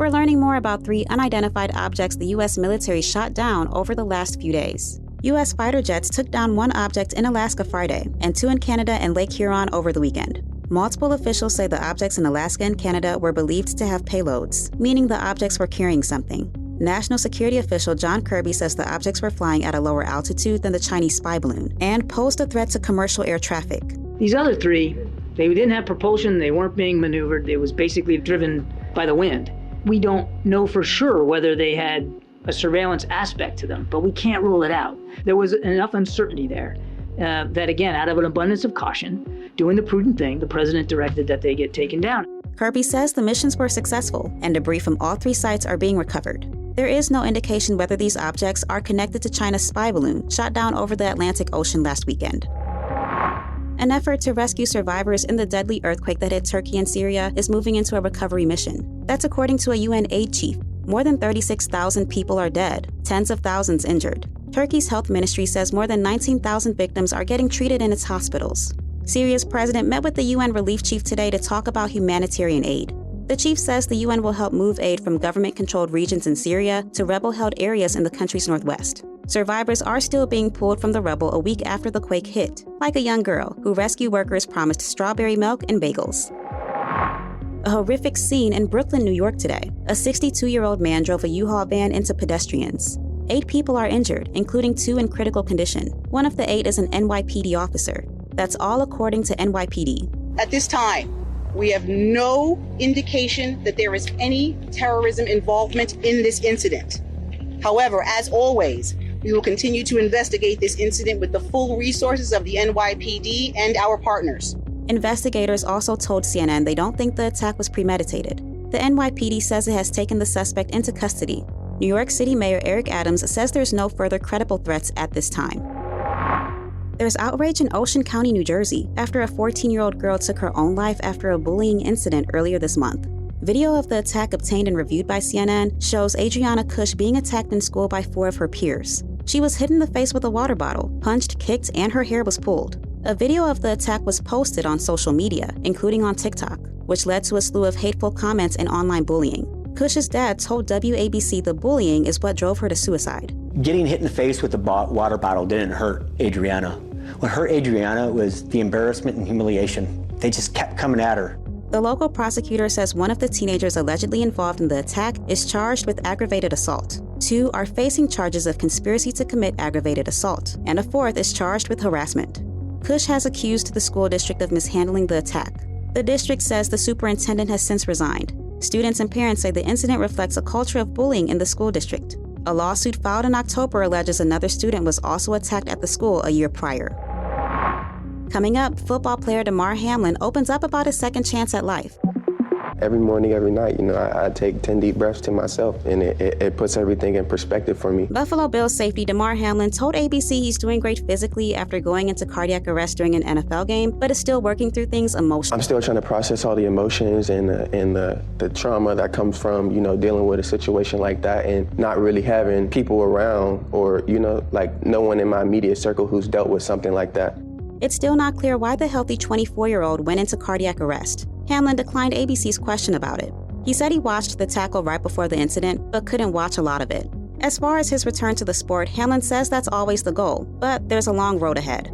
We're learning more about 3 unidentified objects the U.S. military shot down over the last few days. U.S. fighter jets took down 1 object in Alaska Friday and 2 in Canada and Lake Huron over the weekend. Multiple officials say the objects in Alaska and Canada were believed to have payloads, meaning the objects were carrying something. National security official John Kirby says the objects were flying at a lower altitude than the Chinese spy balloon and posed a threat to commercial air traffic. These other 3, they didn't have propulsion, they weren't being maneuvered, it was basically driven by the wind. We don't know for sure whether they had a surveillance aspect to them, but we can't rule it out. There was enough uncertainty there that, again, out of an abundance of caution, doing the prudent thing, the president directed that they get taken down. Kirby says the missions were successful and debris from all 3 sites are being recovered. There is no indication whether these objects are connected to China's spy balloon shot down over the Atlantic Ocean last weekend. An effort to rescue survivors in the deadly earthquake that hit Turkey and Syria is moving into a recovery mission. That's according to a UN aid chief. More than 36,000 people are dead, tens of thousands injured. Turkey's health ministry says more than 19,000 victims are getting treated in its hospitals. Syria's president met with the UN relief chief today to talk about humanitarian aid. The chief says the UN will help move aid from government-controlled regions in Syria to rebel-held areas in the country's northwest. Survivors are still being pulled from the rubble a week after the quake hit, like a young girl who rescue workers promised strawberry milk and bagels. A horrific scene in Brooklyn, New York today. A 62-year-old man drove a U-Haul van into pedestrians. 8 people are injured, including 2 in critical condition. One of the 8 is an NYPD officer. That's all according to NYPD. At this time, we have no indication that there is any terrorism involvement in this incident. However, as always, we will continue to investigate this incident with the full resources of the NYPD and our partners. Investigators also told CNN they don't think the attack was premeditated. The NYPD says it has taken the suspect into custody. New York City Mayor Eric Adams says there's no further credible threats at this time. There's outrage in Ocean County, New Jersey, after a 14-year-old girl took her own life after a bullying incident earlier this month. Video of the attack obtained and reviewed by CNN shows Adriana Cush being attacked in school by 4 of her peers. She was hit in the face with a water bottle, punched, kicked, and her hair was pulled. A video of the attack was posted on social media, including on TikTok, which led to a slew of hateful comments and online bullying. Cush's dad told WABC the bullying is what drove her to suicide. Getting hit in the face with a water bottle didn't hurt Adriana. What hurt Adriana was the embarrassment and humiliation. They just kept coming at her. The local prosecutor says one of the teenagers allegedly involved in the attack is charged with aggravated assault. 2 are facing charges of conspiracy to commit aggravated assault, and a 4th is charged with harassment. Cush has accused the school district of mishandling the attack. The district says the superintendent has since resigned. Students and parents say the incident reflects a culture of bullying in the school district. A lawsuit filed in October alleges another student was also attacked at the school a year prior. Coming up, football player Damar Hamlin opens up about his second chance at life. Every morning, every night, I take 10 deep breaths to myself, and it puts everything in perspective for me. Buffalo Bills safety Damar Hamlin told ABC he's doing great physically after going into cardiac arrest during an NFL game, but is still working through things emotionally. I'm still trying to process all the emotions and the trauma that comes from, dealing with a situation like that and not really having people around or, no one in my immediate circle who's dealt with something like that. It's still not clear why the healthy 24-year-old went into cardiac arrest. Hamlin declined ABC's question about it. He said he watched the tackle right before the incident, but couldn't watch a lot of it. As far as his return to the sport, Hamlin says that's always the goal, but there's a long road ahead.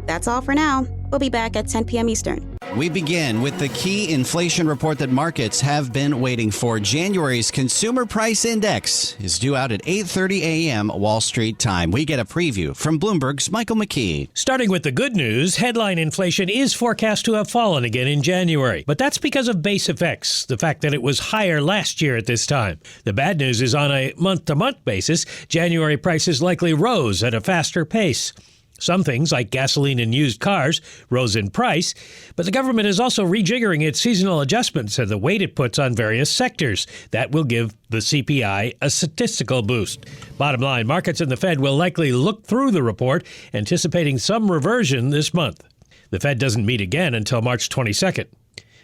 That's all for now. We'll be back at 10 p.m. Eastern. We begin with the key inflation report that markets have been waiting for. January's Consumer Price Index is due out at 8:30 a.m. Wall Street time. We get a preview from Bloomberg's Michael McKee. Starting with the good news, headline inflation is forecast to have fallen again in January. But that's because of base effects, the fact that it was higher last year at this time. The bad news is on a month-to-month basis, January prices likely rose at a faster pace. Some things, like gasoline and used cars, rose in price, but the government is also rejiggering its seasonal adjustments and the weight it puts on various sectors. That will give the CPI a statistical boost. Bottom line, markets and the Fed will likely look through the report, anticipating some reversion this month. The Fed doesn't meet again until March 22nd.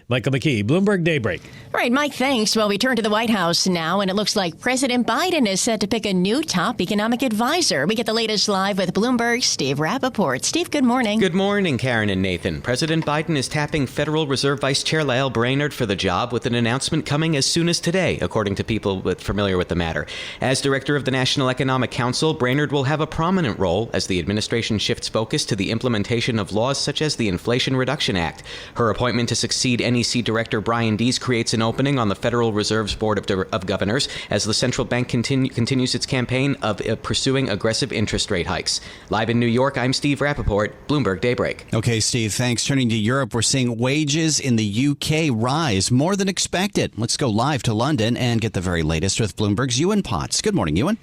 Michael McKee, Bloomberg Daybreak. All right, Mike, thanks. Well, we turn to the White House now, and it looks like President Biden is set to pick a new top economic advisor. We get the latest live with Bloomberg's Steve Rappaport. Steve, good morning. Good morning, Karen and Nathan. President Biden is tapping Federal Reserve Vice Chair Lael Brainerd for the job, with an announcement coming as soon as today, according to people familiar with the matter. As director of the National Economic Council, Brainerd will have a prominent role as the administration shifts focus to the implementation of laws such as the Inflation Reduction Act. Her appointment to succeed NEC Director Brian Deese creates an opening on the Federal Reserve's Board of Governors as the central bank continues its campaign of pursuing aggressive interest rate hikes. Live in New York, I'm Steve Rappaport, Bloomberg Daybreak. Okay, Steve, thanks. Turning to Europe, we're seeing wages in the UK rise more than expected. Let's go live to London and get the very latest with Bloomberg's Ewan Potts. Good morning, Ewan.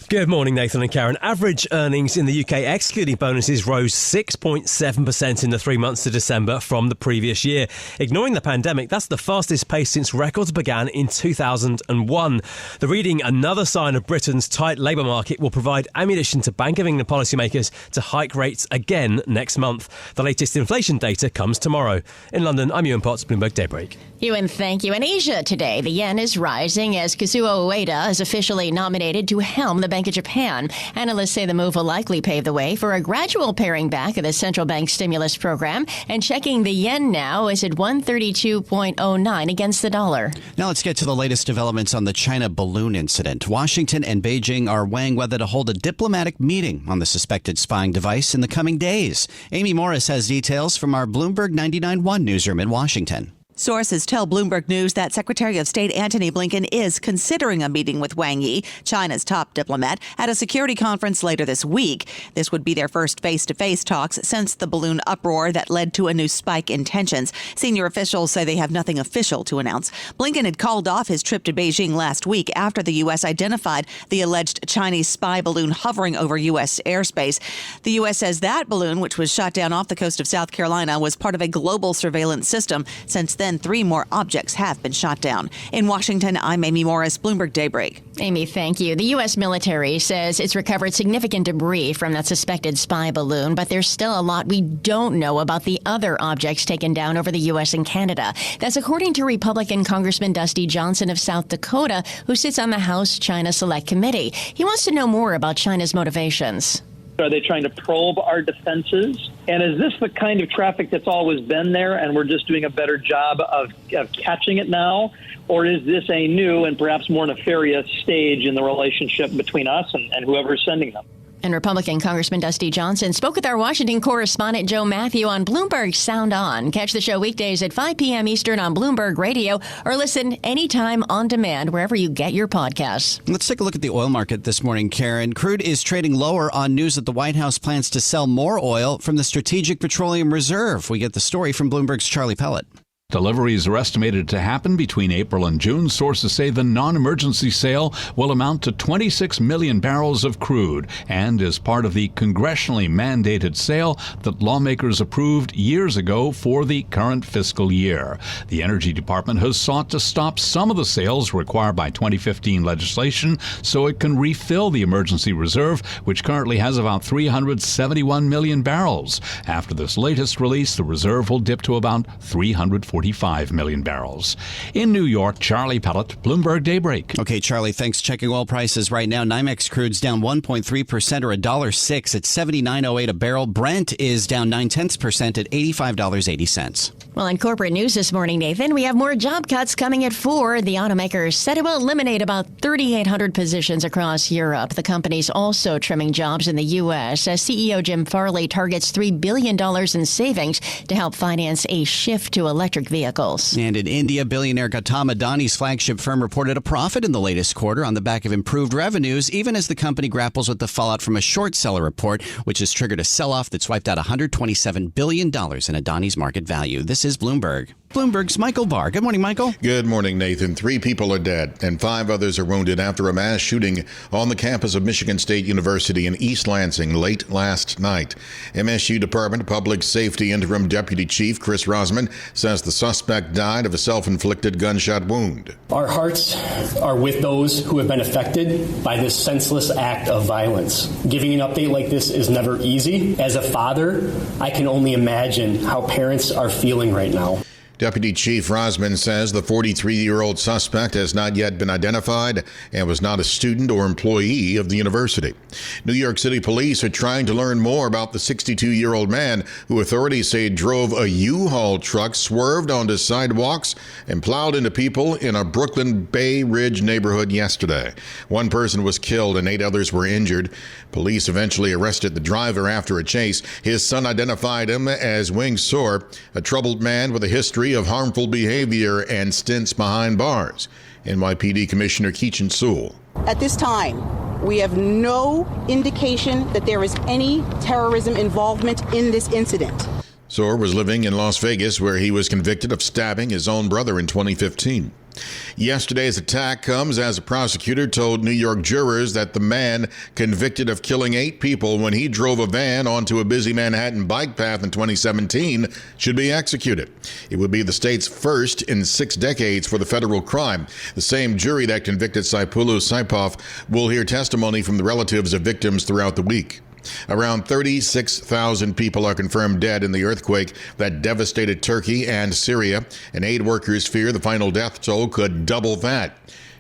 Good morning, Nathan and Karen. Average earnings in the UK, excluding bonuses, rose 6.7% in the 3 months to December from the previous year. Ignoring the pandemic, that's the fastest pace since records began in 2001. The reading, another sign of Britain's tight labour market, will provide ammunition to Bank of England policymakers to hike rates again next month. The latest inflation data comes tomorrow. In London, I'm Ewan Potts, Bloomberg Daybreak. Ewan, thank you. In Asia today, the yen is rising as Kazuo Ueda is officially nominated to helm the Bank of Japan. Analysts say the move will likely pave the way for a gradual paring back of the central bank stimulus program. And checking the yen now is at 132.09 against the dollar. Now let's get to the latest developments on the China balloon incident. Washington and Beijing are weighing whether to hold a diplomatic meeting on the suspected spying device in the coming days. Amy Morris has details from our Bloomberg 99.1 newsroom in Washington. Sources tell Bloomberg News that Secretary of State Antony Blinken is considering a meeting with Wang Yi, China's top diplomat, at a security conference later this week. This would be their first face-to-face talks since the balloon uproar that led to a new spike in tensions. Senior officials say they have nothing official to announce. Blinken had called off his trip to Beijing last week after the U.S. identified the alleged Chinese spy balloon hovering over U.S. airspace. The U.S. says that balloon, which was shot down off the coast of South Carolina, was part of a global surveillance system. Since then, 3 more objects have been shot down. In Washington, I'm Amy Morris, Bloomberg Daybreak. Amy, thank you. The U.S. military says it's recovered significant debris from that suspected spy balloon, but there's still a lot we don't know about the other objects taken down over the U.S. and Canada. That's according to Republican Congressman Dusty Johnson of South Dakota, who sits on the House China Select Committee. He wants to know more about China's motivations. Are they trying to probe our defenses? And is this the kind of traffic that's always been there and we're just doing a better job of catching it now? Or is this a new and perhaps more nefarious stage in the relationship between us and whoever's sending them? And Republican Congressman Dusty Johnson spoke with our Washington correspondent Joe Matthew on Bloomberg Sound On. Catch the show weekdays at 5 p.m. Eastern on Bloomberg Radio or listen anytime on demand wherever you get your podcasts. Let's take a look at the oil market this morning, Karen. Crude is trading lower on news that the White House plans to sell more oil from the Strategic Petroleum Reserve. We get the story from Bloomberg's Charlie Pellet. Deliveries are estimated to happen between April and June. Sources say the non-emergency sale will amount to 26 million barrels of crude and is part of the congressionally mandated sale that lawmakers approved years ago for the current fiscal year. The Energy Department has sought to stop some of the sales required by 2015 legislation so it can refill the emergency reserve, which currently has about 371 million barrels. After this latest release, the reserve will dip to about 345 million barrels. In New York, Charlie Pellet, Bloomberg Daybreak. Okay, Charlie, thanks. Checking oil prices right now. NYMEX crude's down 1.3% or $1.06 at $79.08 a barrel. Brent is down 0.9% at $85.80. Well, in corporate news this morning, Nathan, we have more job cuts coming at 4. The automaker said it will eliminate about 3,800 positions across Europe. The company's also trimming jobs in the U.S. as CEO Jim Farley targets $3 billion in savings to help finance a shift to electric vehicles. And in India, billionaire Gautam Adani's flagship firm reported a profit in the latest quarter on the back of improved revenues, even as the company grapples with the fallout from a short seller report, which has triggered a sell-off that's wiped out $127 billion in Adani's market value. This is Bloomberg. Bloomberg's Michael Barr. Good morning, Michael. Good morning, Nathan. 3 people are dead and 5 others are wounded after a mass shooting on the campus of Michigan State University in East Lansing late last night. MSU Department of Public Safety Interim Deputy Chief Chris Rosman says the suspect died of a self-inflicted gunshot wound. Our hearts are with those who have been affected by this senseless act of violence. Giving an update like this is never easy. As a father, I can only imagine how parents are feeling right now. Deputy Chief Rosman says the 43-year-old suspect has not yet been identified and was not a student or employee of the university. New York City police are trying to learn more about the 62-year-old man who authorities say drove a U-Haul truck, swerved onto sidewalks, and plowed into people in a Brooklyn Bay Ridge neighborhood yesterday. One person was killed and 8 others were injured. Police eventually arrested the driver after a chase. His son identified him as Wing Sor, a troubled man with a history of harmful behavior and stints behind bars. NYPD Commissioner Keechan Sewell. At this time, we have no indication that there is any terrorism involvement in this incident. Sor was living in Las Vegas, where he was convicted of stabbing his own brother in 2015. Yesterday's attack comes as a prosecutor told New York jurors that the man convicted of killing 8 people when he drove a van onto a busy Manhattan bike path in 2017 should be executed. It would be the state's first in 6 decades for the federal crime. The same jury that convicted Saipulu Saipov will hear testimony from the relatives of victims throughout the week. Around 36,000 people are confirmed dead in the earthquake that devastated Turkey and Syria, and aid workers fear the final death toll could double that.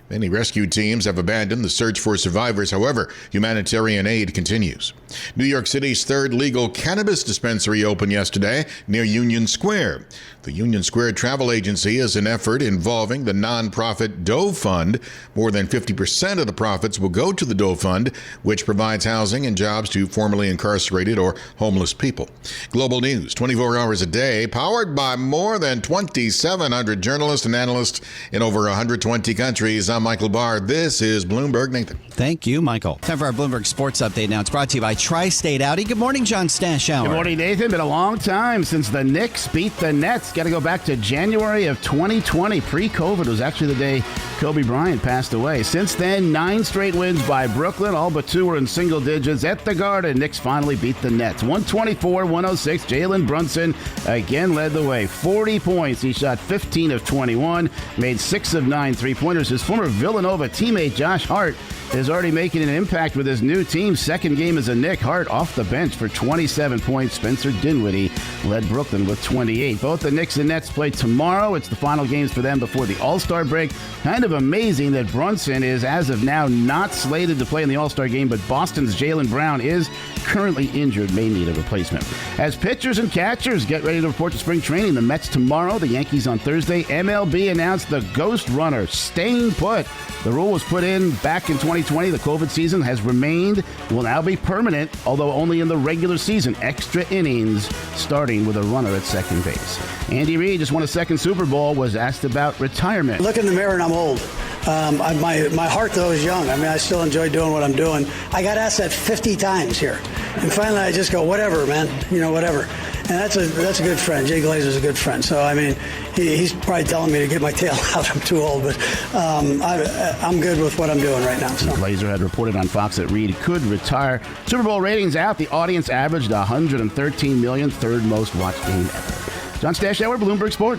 Many rescue teams have abandoned the search for survivors. However, humanitarian aid continues. New York City's 3rd legal cannabis dispensary opened yesterday near Union Square. The Union Square Travel Agency is an effort involving the nonprofit Doe Fund. More than 50% of the profits will go to the Doe Fund, which provides housing and jobs to formerly incarcerated or homeless people. Global news, 24 hours a day, powered by more than 2,700 journalists and analysts in over 120 countries. I'm Michael Barr. This is Bloomberg. Nathan. Thank you, Michael. Time for our Bloomberg Sports Update now. It's brought to you by Tri-State Audi. Good morning, John Stashower. Good morning, Nathan. Been a long time since the Knicks beat the Nets. Got to go back to January of 2020. Pre-COVID was actually the day Kobe Bryant passed away. Since then, 9 straight wins by Brooklyn. All but 2 were in single digits at the Garden. Knicks finally beat the Nets. 124-106. Jalen Brunson again led the way. 40 points. He shot 15 of 21. Made 6 of 9 three-pointers. His former Villanova teammate Josh Hart is already making an impact with his new team. Second game as a Knick. Hart off the bench for 27 points. Spencer Dinwiddie led Brooklyn with 28. Both the Knicks and Nets play tomorrow. It's the final games for them before the All-Star break. Kind of amazing that Brunson is, as of now, not slated to play in the All-Star game, but Boston's Jaylen Brown is currently injured, may need a replacement. As pitchers and catchers get ready to report to spring training, the Mets tomorrow, the Yankees on Thursday. MLB announced the Ghost Runner staying put. The rule was put in back in 2020. The COVID season has remained, will now be permanent, although only in the regular season. Extra innings, starting with a runner at second base. Andy Reid just won a 2nd Super Bowl, was asked about retirement. Look in the mirror and I'm old. My heart, though, is young. I mean, I still enjoy doing what I'm doing. I got asked that 50 times here. And finally, I just go, whatever, man. Whatever. And that's a good friend. Jay Glazer's a good friend. So, I mean, he's probably telling me to get my tail out. I'm too old. But I'm good with what I'm doing right now. So. Glazer had reported on Fox that Reid could retire. Super Bowl ratings out. The audience averaged 113 million, 3rd most watched game ever. John Stashower, Bloomberg Sports.